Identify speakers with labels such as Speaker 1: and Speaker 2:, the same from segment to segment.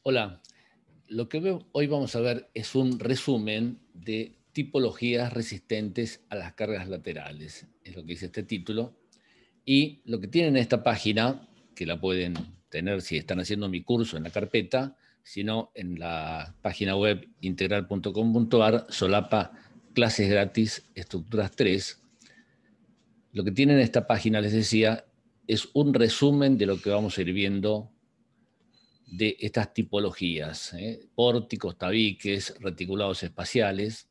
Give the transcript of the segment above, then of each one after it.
Speaker 1: Hola, lo que hoy vamos a ver es un resumen de tipologías resistentes a las cargas laterales, es lo que dice este título. Y lo que tienen en esta página, que la pueden tener si están haciendo mi curso en la carpeta, sino en la página web integral.com.ar, solapa clases gratis, estructuras 3. Lo que tienen en esta página, les decía, es un resumen de lo que vamos a ir viendo de estas tipologías, pórticos, tabiques, reticulados espaciales.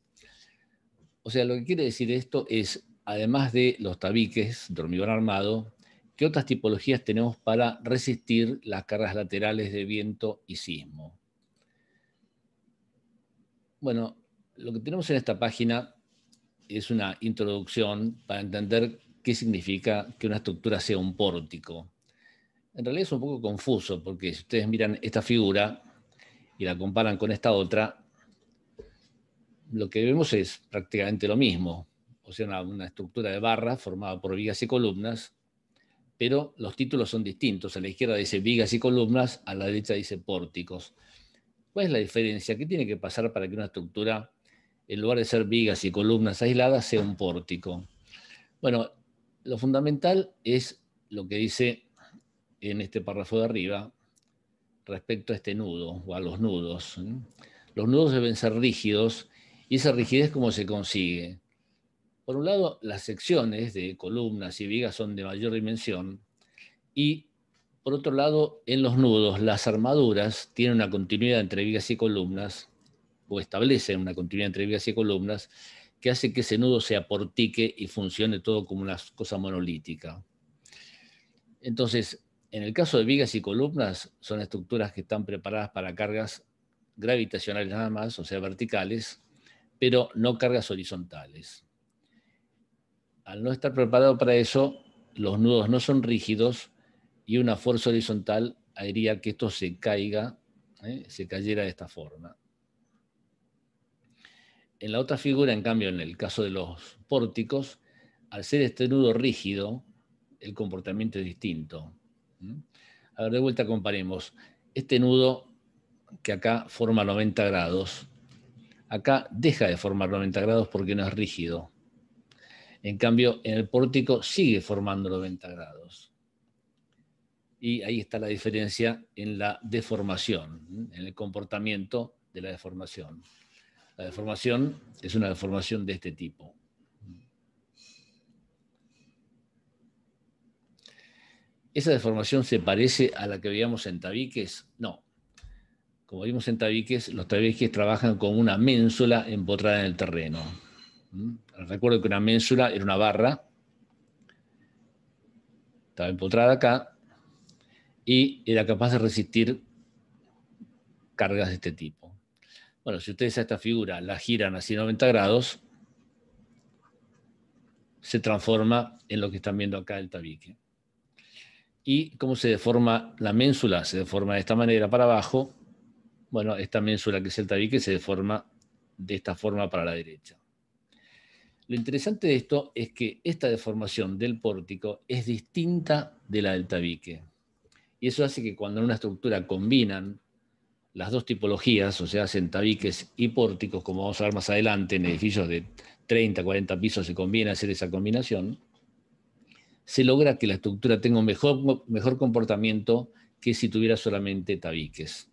Speaker 1: O sea, lo que quiere decir esto es, además de los tabiques de hormigón armado, ¿qué otras tipologías tenemos para resistir las cargas laterales de viento y sismo? Bueno, lo que tenemos en esta página es una introducción para entender qué significa que una estructura sea un pórtico. En realidad es un poco confuso, porque si ustedes miran esta figura y la comparan con esta otra, lo que vemos es prácticamente lo mismo, o sea, una estructura de barra formada por vigas y columnas, pero los títulos son distintos. A la izquierda dice vigas y columnas, a la derecha dice pórticos. ¿Cuál es la diferencia? ¿Qué tiene que pasar para que una estructura, en lugar de ser vigas y columnas aisladas, sea un pórtico? Bueno, lo fundamental es lo que dice en este párrafo de arriba respecto a este nudo o a los nudos. Los nudos deben ser rígidos. ¿Y esa rigidez cómo se consigue? Por un lado, las secciones de columnas y vigas son de mayor dimensión y, por otro lado, en los nudos, las armaduras tienen una continuidad entre vigas y columnas, o establecen una continuidad entre vigas y columnas, que hace que ese nudo se aportique y funcione todo como una cosa monolítica. Entonces, en el caso de vigas y columnas, son estructuras que están preparadas para cargas gravitacionales nada más, o sea, verticales, pero no cargas horizontales. Al no estar preparado para eso, los nudos no son rígidos y una fuerza horizontal haría que esto se caiga, se cayera de esta forma. En la otra figura, en cambio, en el caso de los pórticos, al ser este nudo rígido, el comportamiento es distinto. A ver, de vuelta comparemos. Este nudo que acá forma 90 grados, acá deja de formar 90 grados porque no es rígido. En cambio, en el pórtico sigue formando 90 grados. Y ahí está la diferencia en la deformación, en el comportamiento de la deformación. La deformación es una deformación de este tipo. ¿Esa deformación se parece a la que veíamos en tabiques? No. Como vimos en tabiques, los tabiques trabajan con una ménsula empotrada en el terreno. Recuerdo que una ménsula era una barra, estaba empotrada acá, y era capaz de resistir cargas de este tipo. Bueno, si ustedes a esta figura la giran así 90 grados, se transforma en lo que están viendo acá el tabique. ¿Y cómo se deforma la ménsula? Se deforma de esta manera para abajo. Bueno, esta ménsula que es el tabique se deforma de esta forma para la derecha. Lo interesante de esto es que esta deformación del pórtico es distinta de la del tabique. Y eso hace que cuando en una estructura combinan las dos tipologías, o sea, hacen tabiques y pórticos, como vamos a ver más adelante, en edificios de 30, 40 pisos se conviene hacer esa combinación, se logra que la estructura tenga un mejor comportamiento que si tuviera solamente tabiques.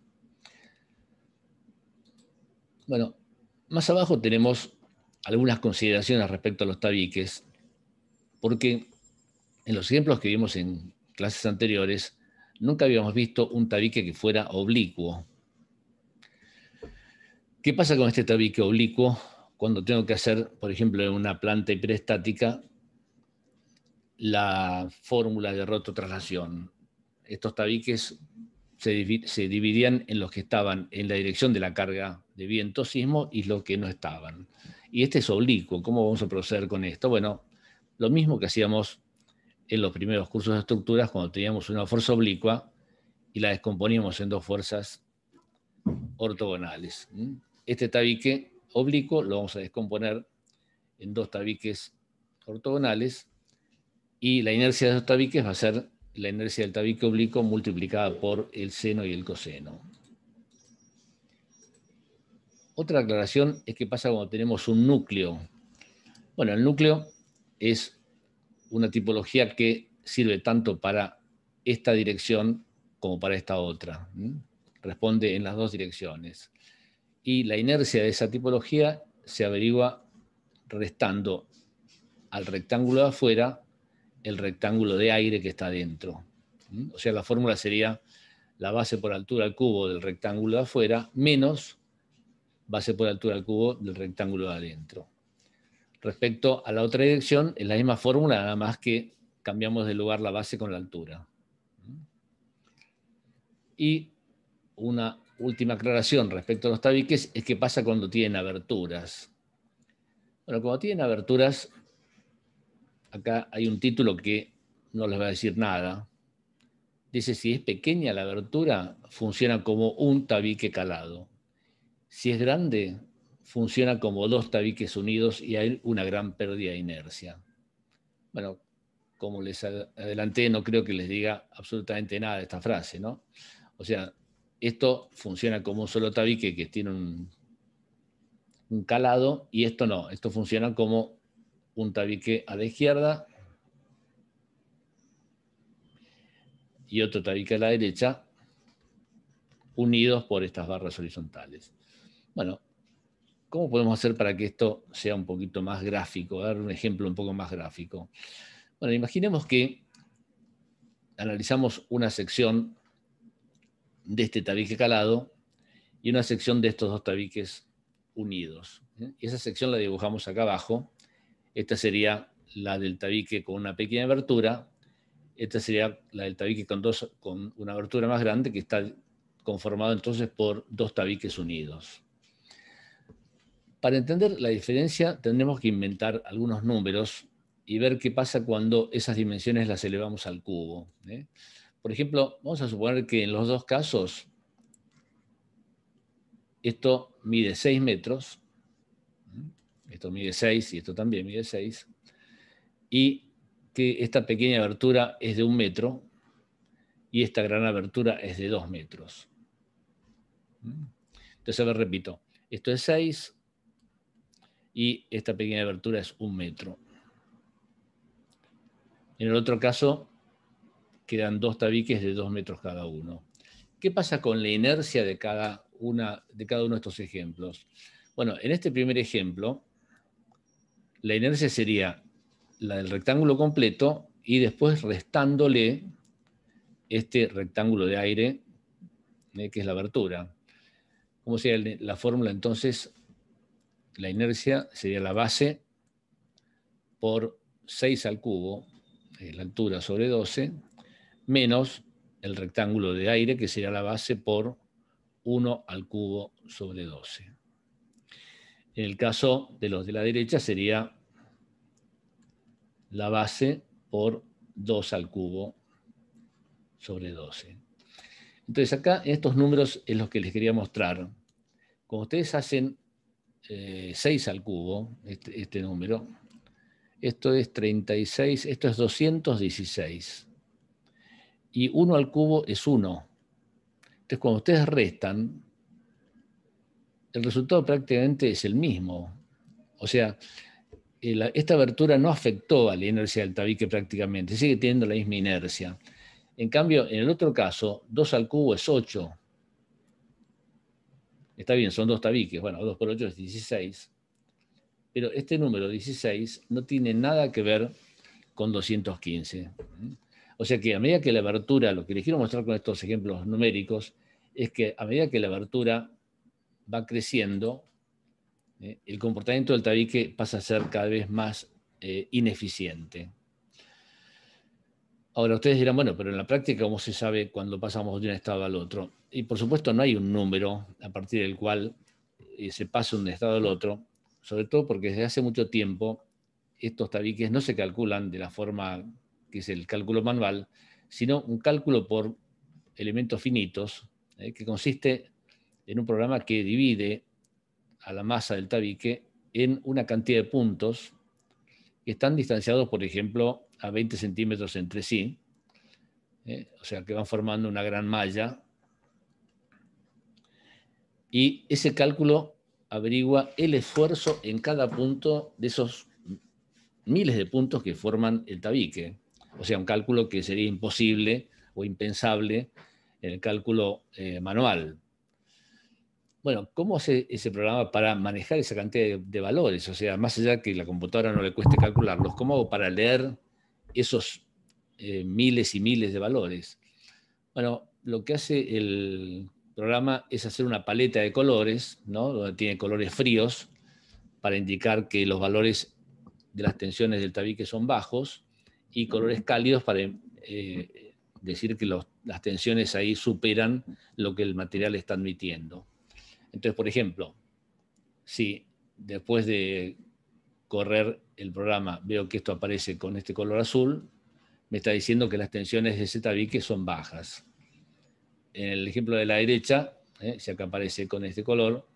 Speaker 1: Bueno, más abajo tenemos algunas consideraciones respecto a los tabiques, porque en los ejemplos que vimos en clases anteriores, nunca habíamos visto un tabique que fuera oblicuo. ¿Qué pasa con este tabique oblicuo cuando tengo que hacer, por ejemplo, en una planta hiperestática, la fórmula de rototraslación? Estos tabiques se dividían en los que estaban en la dirección de la carga de viento sismo y los que no estaban. Y este es oblicuo. ¿Cómo vamos a proceder con esto? Bueno, lo mismo que hacíamos en los primeros cursos de estructuras cuando teníamos una fuerza oblicua y la descomponíamos en dos fuerzas ortogonales. Este tabique oblicuo lo vamos a descomponer en dos tabiques ortogonales y la inercia de los tabiques va a ser la inercia del tabique oblicuo multiplicada por el seno y el coseno. Otra aclaración es qué pasa cuando tenemos un núcleo. Bueno, el núcleo es una tipología que sirve tanto para esta dirección como para esta otra. Responde en las dos direcciones. Y la inercia de esa tipología se averigua restando al rectángulo de afuera el rectángulo de aire que está dentro. O sea, la fórmula sería la base por altura al cubo del rectángulo de afuera menos base por altura al cubo del rectángulo de adentro. Respecto a la otra dirección, es la misma fórmula, nada más que cambiamos de lugar la base con la altura. Y una última aclaración respecto a los tabiques es qué pasa cuando tienen aberturas. Bueno, cuando tienen aberturas, acá hay un título que no les va a decir nada. Dice, si es pequeña la abertura, funciona como un tabique calado. Si es grande, funciona como dos tabiques unidos y hay una gran pérdida de inercia. Bueno, como les adelanté, no creo que les diga absolutamente nada de esta frase, ¿no? O sea, esto funciona como un solo tabique que tiene un calado y esto no, esto funciona como un tabique a la izquierda y otro tabique a la derecha, unidos por estas barras horizontales. Bueno, ¿cómo podemos hacer para que esto sea un poquito más gráfico? Dar un ejemplo un poco más gráfico. Bueno, imaginemos que analizamos una sección de este tabique calado y una sección de estos dos tabiques unidos. Y esa sección la dibujamos acá abajo. Esta sería la del tabique con una pequeña abertura. Esta sería la del tabique con una abertura más grande, que está conformado entonces por dos tabiques unidos. Para entender la diferencia tendremos que inventar algunos números y ver qué pasa cuando esas dimensiones las elevamos al cubo. Por ejemplo, vamos a suponer que en los dos casos esto mide 6 metros, esto mide 6 y esto también mide 6, y que esta pequeña abertura es de 1 metro y esta gran abertura es de 2 metros. Entonces, a ver, repito, esto es 6 y esta pequeña abertura es 1 metro. En el otro caso, quedan dos tabiques de 2 metros cada uno. ¿Qué pasa con la inercia de cada uno de estos ejemplos? Bueno, en este primer ejemplo, la inercia sería la del rectángulo completo y después restándole este rectángulo de aire, que es la abertura. ¿Cómo sería la fórmula entonces? La inercia sería la base por 6 al cubo, la altura sobre 12, menos el rectángulo de aire, que sería la base por 1 al cubo sobre 12. En el caso de los de la derecha sería la base por 2 al cubo sobre 12. Entonces acá en estos números es los que les quería mostrar. Cuando ustedes hacen 6 al cubo, este número, esto es 36, esto es 216. Y 1 al cubo es 1. Entonces cuando ustedes restan, el resultado prácticamente es el mismo. O sea, esta abertura no afectó a la inercia del tabique prácticamente, sigue teniendo la misma inercia. En cambio, en el otro caso, 2 al cubo es 8. Está bien, son dos tabiques, bueno, 2 por 8 es 16. Pero este número 16 no tiene nada que ver con 215. O sea que a medida que la abertura, lo que les quiero mostrar con estos ejemplos numéricos, es que a medida que la abertura va creciendo, el comportamiento del tabique pasa a ser cada vez más ineficiente. Ahora ustedes dirán, bueno, pero en la práctica, ¿cómo se sabe cuando pasamos de un estado al otro? Y por supuesto no hay un número a partir del cual se pasa de un estado al otro, sobre todo porque desde hace mucho tiempo estos tabiques no se calculan de la forma que es el cálculo manual, sino un cálculo por elementos finitos, que consiste en un programa que divide a la masa del tabique en una cantidad de puntos que están distanciados, por ejemplo, a 20 centímetros entre sí, o sea, que van formando una gran malla. Y ese cálculo averigua el esfuerzo en cada punto de esos miles de puntos que forman el tabique. O sea, un cálculo que sería imposible o impensable en el cálculo manual. Bueno, ¿cómo hace ese programa para manejar esa cantidad de valores? O sea, más allá que la computadora no le cueste calcularlos, ¿cómo hago para leer esos miles y miles de valores? Bueno, lo que hace el programa es hacer una paleta de colores, ¿no? Donde tiene colores fríos para indicar que los valores de las tensiones del tabique son bajos y colores cálidos para decir que las tensiones ahí superan lo que el material está admitiendo. Entonces, por ejemplo, si después de correr el programa veo que esto aparece con este color azul, me está diciendo que las tensiones de ese tabique son bajas. En el ejemplo de la derecha, si acá aparece con este color,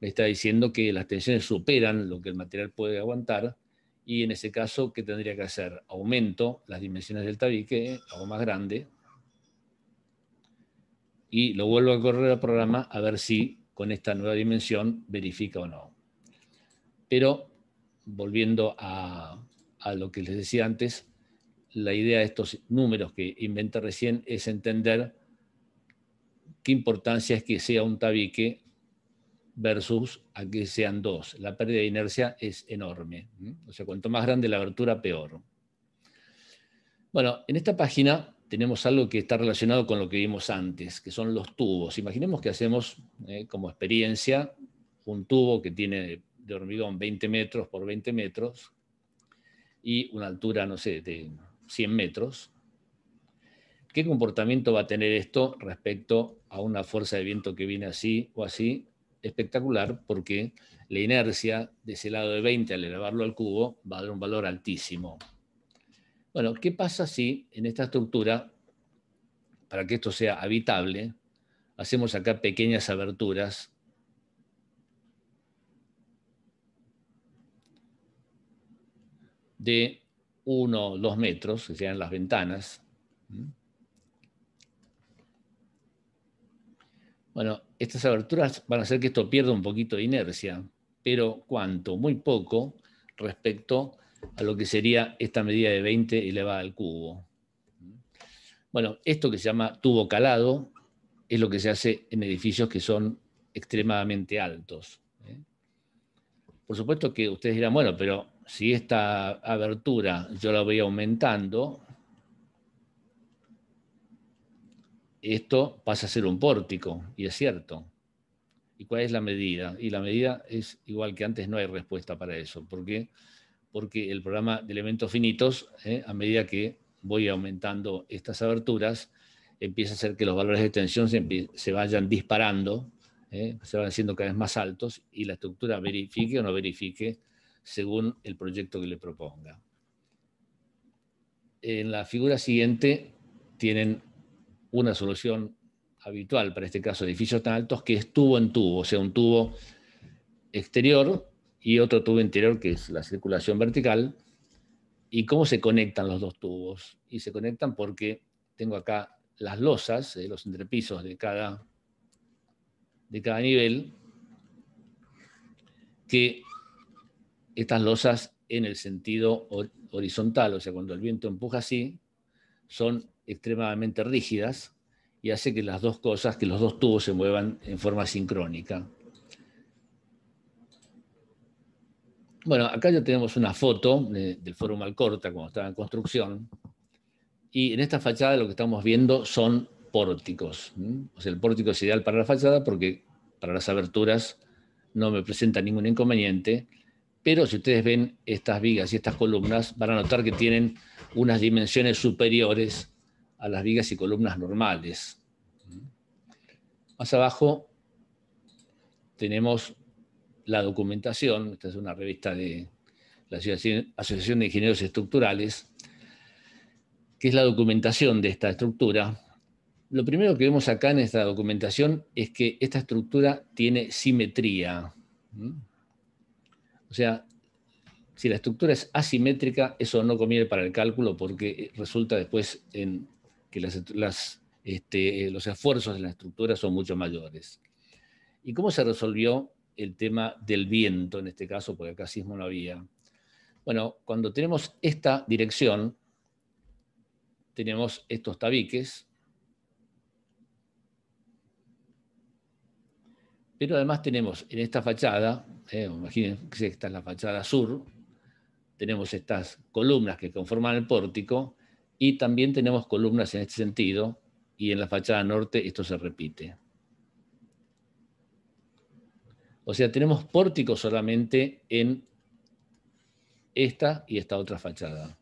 Speaker 1: me está diciendo que las tensiones superan lo que el material puede aguantar, y en ese caso, ¿qué tendría que hacer? Aumento las dimensiones del tabique, hago más grande, y lo vuelvo a correr al programa a ver si con esta nueva dimensión verifica o no. Pero, volviendo a lo que les decía antes, la idea de estos números que inventé recién es entender qué importancia es que sea un tabique versus a que sean dos. La pérdida de inercia es enorme. O sea, cuanto más grande la abertura, peor. Bueno, en esta página tenemos algo que está relacionado con lo que vimos antes, que son los tubos. Imaginemos que hacemos como experiencia un tubo que tiene de hormigón 20 metros por 20 metros y una altura, no sé, de 100 metros. ¿Qué comportamiento va a tener esto respecto a una fuerza de viento que viene así o así? Espectacular, porque la inercia de ese lado de 20 al elevarlo al cubo va a dar un valor altísimo. Bueno, ¿qué pasa si en esta estructura, para que esto sea habitable, hacemos acá pequeñas aberturas de 1 o 2 metros, que sean las ventanas? Bueno, estas aberturas van a hacer que esto pierda un poquito de inercia, pero ¿cuánto? Muy poco respecto a lo que sería esta medida de 20 elevada al cubo. Bueno, esto que se llama tubo calado es lo que se hace en edificios que son extremadamente altos. Por supuesto que ustedes dirán, bueno, pero si esta abertura yo la voy aumentando, esto pasa a ser un pórtico, y es cierto. ¿Y cuál es la medida? Y la medida es igual que antes, no hay respuesta para eso. ¿Por qué? Porque el programa de elementos finitos, a medida que voy aumentando estas aberturas, empieza a hacer que los valores de tensión se vayan disparando, se van haciendo cada vez más altos, y la estructura verifique o no verifique según el proyecto que le proponga. En la figura siguiente tienen una solución habitual para este caso de edificios tan altos, que es tubo en tubo, o sea, un tubo exterior y otro tubo interior, que es la circulación vertical. ¿Y cómo se conectan los dos tubos? Y se conectan porque tengo acá las losas, los entrepisos de cada nivel, que estas losas en el sentido horizontal, o sea, cuando el viento empuja así, son extremadamente rígidas y hace que las dos cosas, que los dos tubos se muevan en forma sincrónica. Bueno, acá ya tenemos una foto del Foro Malcorta cuando estaba en construcción, y en esta fachada lo que estamos viendo son pórticos. O sea, el pórtico es ideal para la fachada porque para las aberturas no me presenta ningún inconveniente, pero si ustedes ven estas vigas y estas columnas, van a notar que tienen unas dimensiones superiores a las vigas y columnas normales. Más abajo tenemos la documentación. Esta es una revista de la Asociación de Ingenieros Estructurales, que es la documentación de esta estructura. Lo primero que vemos acá en esta documentación es que esta estructura tiene simetría. O sea, si la estructura es asimétrica, eso no conviene para el cálculo, porque resulta después en que los esfuerzos de la estructura son mucho mayores. ¿Y cómo se resolvió el tema del viento, en este caso, porque acá sismo no había. Bueno, cuando tenemos esta dirección, tenemos estos tabiques, pero además tenemos en esta fachada, imagínense que esta es la fachada sur, tenemos estas columnas que conforman el pórtico y también tenemos columnas en este sentido, y en la fachada norte esto se repite. O sea, tenemos pórticos solamente en esta y esta otra fachada.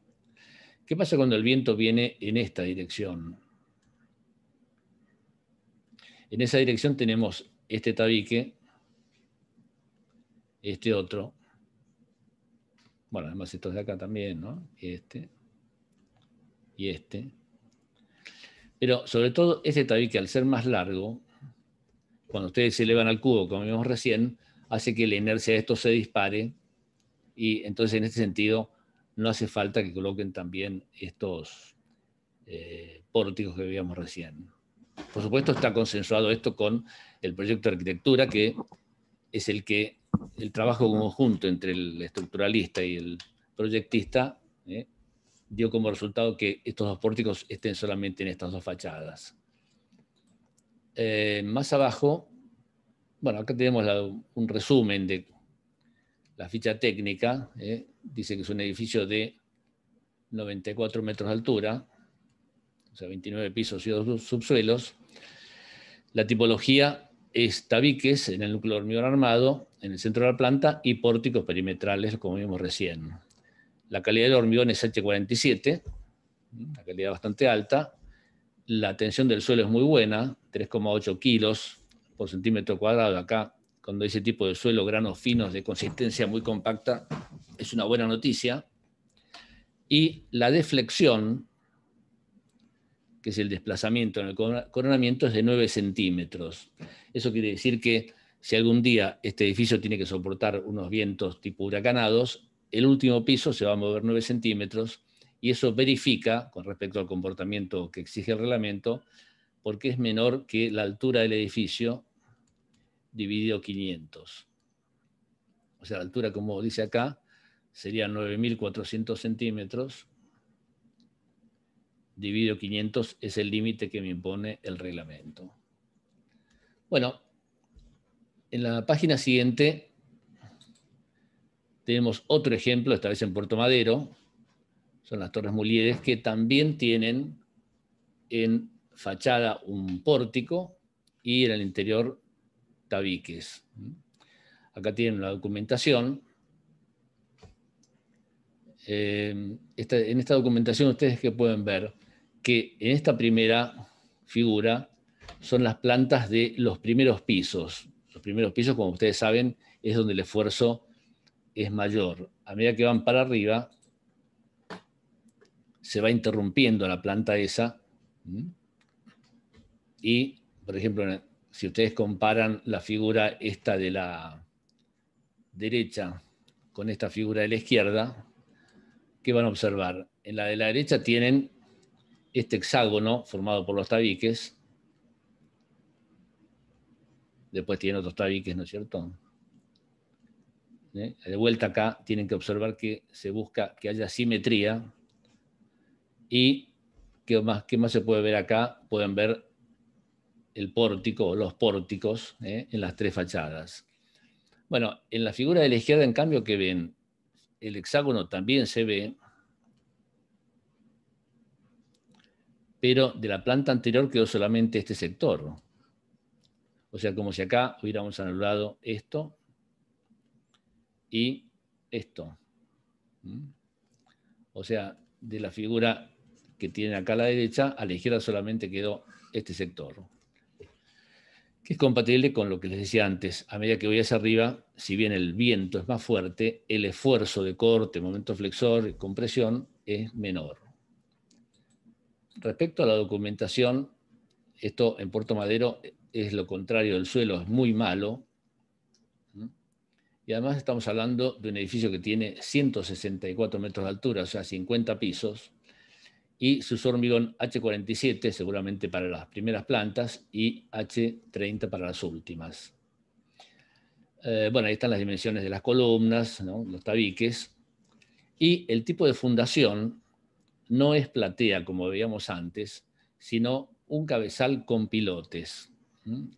Speaker 1: ¿Qué pasa cuando el viento viene en esta dirección? En esa dirección tenemos este tabique, este otro, bueno, además estos de acá también, ¿no? Este y este. Pero sobre todo este tabique, al ser más largo, cuando ustedes se elevan al cubo, como vimos recién, hace que la inercia de esto se dispare, y entonces en este sentido no hace falta que coloquen también estos pórticos que veíamos recién. Por supuesto está consensuado esto con el proyecto de arquitectura, que es el trabajo conjunto entre el estructuralista y el proyectista dio como resultado que estos dos pórticos estén solamente en estas dos fachadas. Más abajo, bueno, acá tenemos un resumen de la ficha técnica. Dice que es un edificio de 94 metros de altura, o sea, 29 pisos y 2 subsuelos. La tipología es tabiques en el núcleo de hormigón armado, en el centro de la planta, y pórticos perimetrales, como vimos recién. La calidad del hormigón es H47, una calidad bastante alta. La tensión del suelo es muy buena, 3,8 kilos por centímetro cuadrado. Acá, cuando ese tipo de suelo, granos finos de consistencia muy compacta, es una buena noticia. Y la deflexión, que es el desplazamiento en el coronamiento, es de 9 centímetros. Eso quiere decir que si algún día este edificio tiene que soportar unos vientos tipo huracanados, el último piso se va a mover 9 centímetros, y eso verifica, con respecto al comportamiento que exige el reglamento, porque es menor que la altura del edificio dividido 500. O sea, la altura, como dice acá, sería 9.400 centímetros, dividido 500 es el límite que me impone el reglamento. Bueno, en la página siguiente tenemos otro ejemplo, esta vez en Puerto Madero. Son las Torres Mulieres, que también tienen en fachada un pórtico y en el interior tabiques. Acá tienen la documentación. En esta documentación ustedes que pueden ver que en esta primera figura son las plantas de los primeros pisos. Los primeros pisos, como ustedes saben, es donde el esfuerzo es mayor. A medida que van para arriba, se va interrumpiendo la planta esa. Y, por ejemplo, si ustedes comparan la figura esta de la derecha con esta figura de la izquierda, ¿qué van a observar? En la de la derecha tienen este hexágono formado por los tabiques. Después tienen otros tabiques, ¿no es cierto? De vuelta acá tienen que observar que se busca que haya simetría. Y ¿qué más se puede ver acá? Pueden ver el pórtico o los pórticos en las tres fachadas. Bueno, en la figura de la izquierda, en cambio, ¿qué ven? El hexágono también se ve, pero de la planta anterior quedó solamente este sector. O sea, como si acá hubiéramos anulado esto y esto. O sea, de la figura que tiene acá a la derecha, a la izquierda solamente quedó este sector, que es compatible con lo que les decía antes. A medida que voy hacia arriba, si bien el viento es más fuerte, el esfuerzo de corte, momento flexor y compresión es menor. Respecto a la documentación, esto en Puerto Madero es lo contrario, el suelo es muy malo. Y además estamos hablando de un edificio que tiene 164 metros de altura, o sea, 50 pisos, y su hormigón H47, seguramente para las primeras plantas, y H30 para las últimas. Bueno, ahí están las dimensiones de las columnas, ¿no? Los tabiques. Y el tipo de fundación no es platea, como veíamos antes, sino un cabezal con pilotes.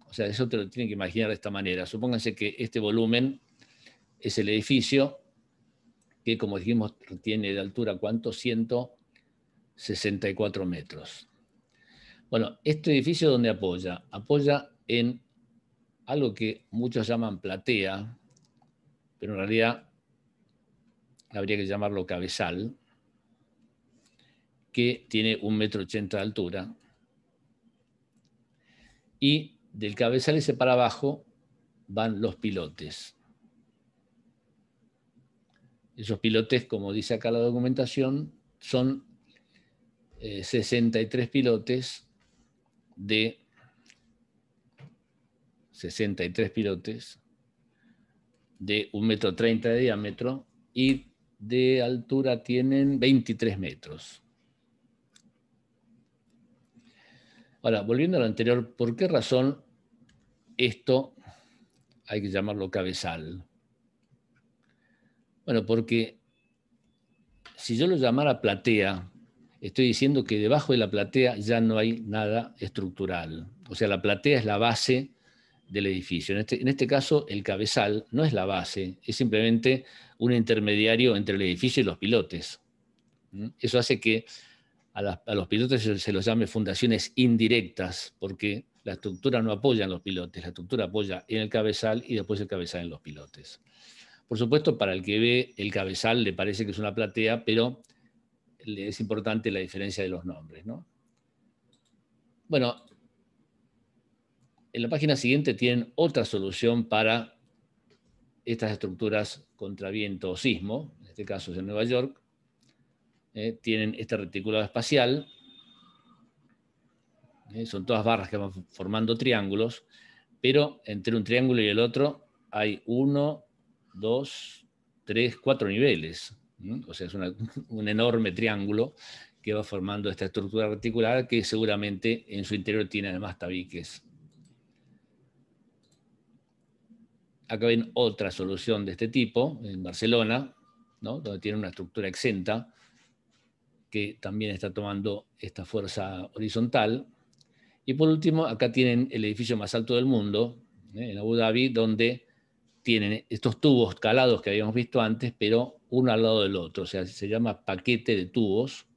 Speaker 1: O sea, eso te lo tienen que imaginar de esta manera. Supónganse que este volumen es el edificio que, como dijimos, tiene de altura, ¿cuánto? 164 metros. Bueno, este edificio, ¿dónde apoya? Apoya en algo que muchos llaman platea, pero en realidad habría que llamarlo cabezal, que tiene 1,80 m de altura. Y del cabezal ese para abajo van los pilotes. Esos pilotes, como dice acá la documentación, son 63 pilotes de 1,30 m de diámetro y de altura tienen 23 metros. Ahora, volviendo a lo anterior, ¿por qué razón esto hay que llamarlo cabezal? Bueno, porque si yo lo llamara platea, estoy diciendo que debajo de la platea ya no hay nada estructural. O sea, la platea es la base del edificio. En este caso, el cabezal no es la base, es simplemente un intermediario entre el edificio y los pilotes. Eso hace que a los pilotes se los llame fundaciones indirectas, porque la estructura no apoya en los pilotes, la estructura apoya en el cabezal y después el cabezal en los pilotes. Por supuesto, para el que ve el cabezal le parece que es una platea, pero es importante la diferencia de los nombres, ¿no? Bueno, en la página siguiente tienen otra solución para estas estructuras contra viento o sismo, en este caso es en Nueva York. Tienen este reticulado espacial, son todas barras que van formando triángulos, pero entre un triángulo y el otro hay 1, 2, 3, 4 niveles. O sea, es un enorme triángulo que va formando esta estructura reticular que seguramente en su interior tiene además tabiques. Acá ven otra solución de este tipo, en Barcelona, ¿no? Donde tiene una estructura exenta que también está tomando esta fuerza horizontal. Y por último, acá tienen el edificio más alto del mundo, en Abu Dhabi, donde tienen estos tubos calados que habíamos visto antes, pero uno al lado del otro. O sea, se llama paquete de tubos,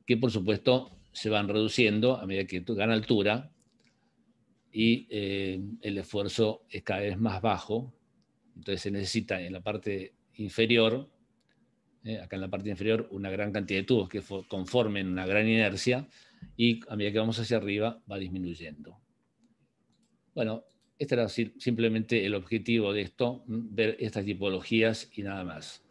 Speaker 1: que por supuesto se van reduciendo a medida que gana altura y el esfuerzo es cada vez más bajo. Entonces se necesita en la parte inferior, acá en la parte inferior, una gran cantidad de tubos que conformen una gran inercia y a medida que vamos hacia arriba va disminuyendo. Bueno, este era simplemente el objetivo de esto, ver estas tipologías y nada más.